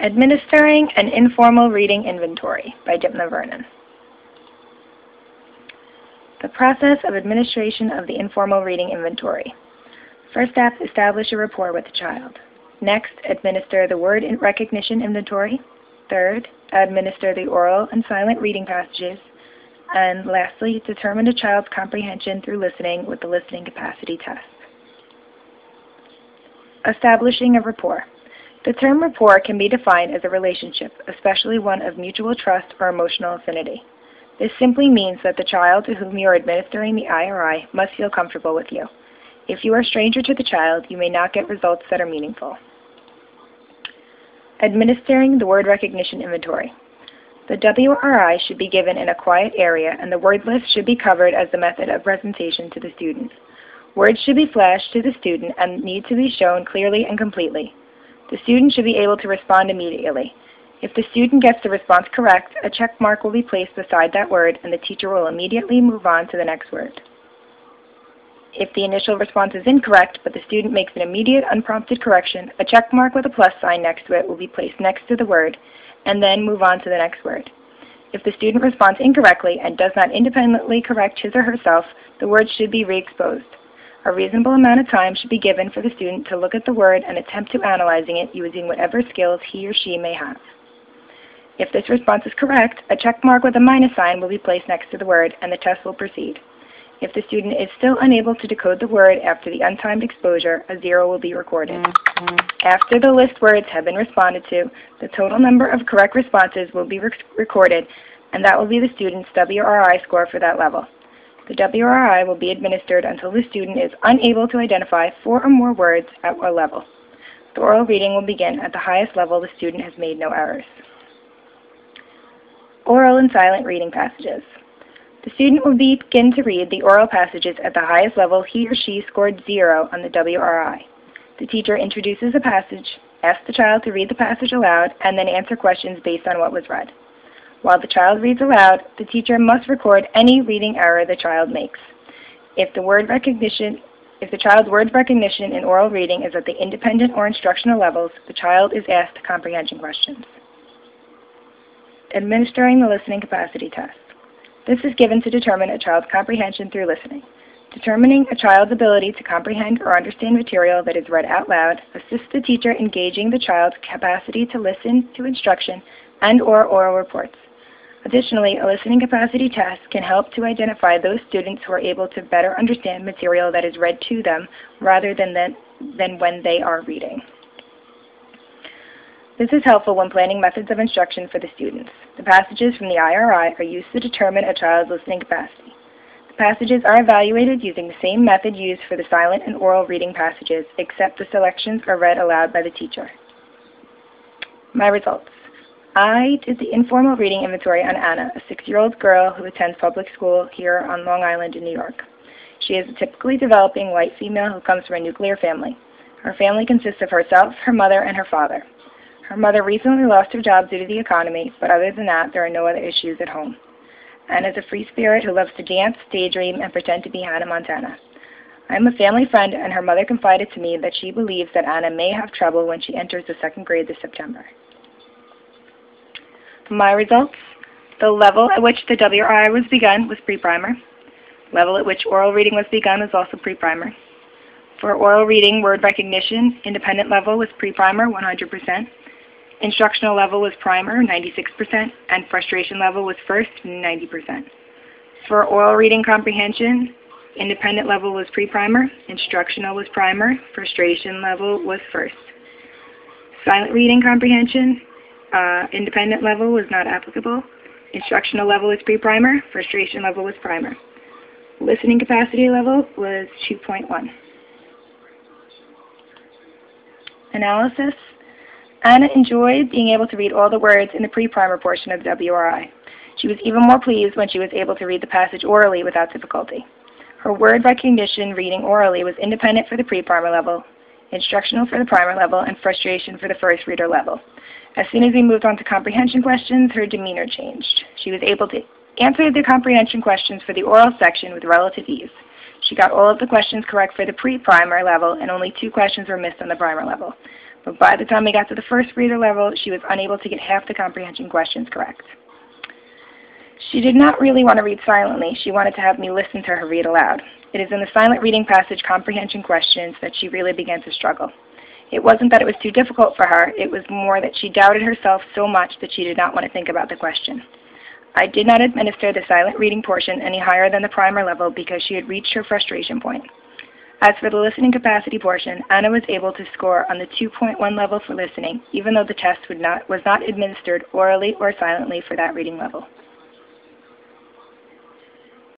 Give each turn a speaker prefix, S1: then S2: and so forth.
S1: Administering an Informal Reading Inventory by Dympnavernon. The process of administration of the Informal Reading Inventory. First step, establish a rapport with the child. Next, administer the word recognition inventory. Third, administer the oral and silent reading passages. And lastly, determine a child's comprehension through listening with the listening capacity test. Establishing a rapport. The term rapport can be defined as a relationship, especially one of mutual trust or emotional affinity. This simply means that the child to whom you are administering the IRI must feel comfortable with you. If you are a stranger to the child, you may not get results that are meaningful. Administering the word recognition inventory. The WRI should be given in a quiet area, and the word list should be covered as the method of presentation to the student. Words should be flashed to the student and need to be shown clearly and completely. The student should be able to respond immediately. If the student gets the response correct, a check mark will be placed beside that word, and the teacher will immediately move on to the next word. If the initial response is incorrect, but the student makes an immediate unprompted correction, a check mark with a plus sign next to it will be placed next to the word, and then move on to the next word. If the student responds incorrectly and does not independently correct his or herself, the word should be re-exposed. A reasonable amount of time should be given for the student to look at the word and attempt to analyzing it using whatever skills he or she may have. If this response is correct, a check mark with a minus sign will be placed next to the word, and the test will proceed. If the student is still unable to decode the word after the untimed exposure, a 0 will be recorded. After the list words have been responded to, the total number of correct responses will be recorded, and that will be the student's WRI score for that level. The WRI will be administered until the student is unable to identify 4 or more words at a level. The oral reading will begin at the highest level the student has made no errors. Oral and silent reading passages. The student will begin to read the oral passages at the highest level he or she scored 0 on the WRI. The teacher introduces a passage, asks the child to read the passage aloud, and then answer questions based on what was read. While the child reads aloud, the teacher must record any reading error the child makes. If the child's word recognition in oral reading is at the independent or instructional levels, the child is asked comprehension questions. Administering the listening capacity test. This is given to determine a child's comprehension through listening. Determining a child's ability to comprehend or understand material that is read out loud assists the teacher in gauging the child's capacity to listen to instruction and/or oral reports. Additionally, a listening capacity test can help to identify those students who are able to better understand material that is read to them rather than when they are reading. This is helpful when planning methods of instruction for the students. The passages from the IRI are used to determine a child's listening capacity. The passages are evaluated using the same method used for the silent and oral reading passages, except the selections are read aloud by the teacher. My results. I did the informal reading inventory on Anna, a 6-year-old girl who attends public school here on Long Island in New York. She is a typically developing white female who comes from a nuclear family. Her family consists of herself, her mother, and her father. Her mother recently lost her job due to the economy, but other than that, there are no other issues at home. Anna is a free spirit who loves to dance, daydream, and pretend to be Hannah Montana. I am a family friend, and her mother confided to me that she believes that Anna may have trouble when she enters the 2nd grade this September. My results. The level at which the WRI was begun was pre-primer. Level at which oral reading was begun was also pre-primer. For oral reading, word recognition, independent level was pre-primer, 100%. Instructional level was primer, 96%, and frustration level was first, 90%. For oral reading comprehension, independent level was pre-primer, instructional was primer, frustration level was first. Silent reading comprehension, independent level was not applicable. Instructional level was pre-primer, frustration level was primer. Listening capacity level was 2.1. Analysis. Anna enjoyed being able to read all the words in the pre-primer portion of the WRI. She was even more pleased when she was able to read the passage orally without difficulty. Her word recognition reading orally was independent for the pre-primer level, instructional for the primer level, and frustration for the first reader level. As soon as we moved on to comprehension questions, her demeanor changed. She was able to answer the comprehension questions for the oral section with relative ease. She got all of the questions correct for the pre-primer level, and only 2 questions were missed on the primer level. But by the time we got to the first reader level, she was unable to get half the comprehension questions correct. She did not really want to read silently. She wanted to have me listen to her read aloud. It is in the silent reading passage comprehension questions that she really began to struggle. It wasn't that it was too difficult for her, it was more that she doubted herself so much that she did not want to think about the question. I did not administer the silent reading portion any higher than the primer level because she had reached her frustration point. As for the listening capacity portion, Anna was able to score on the 2.1 level for listening, even though the test was not administered orally or silently for that reading level.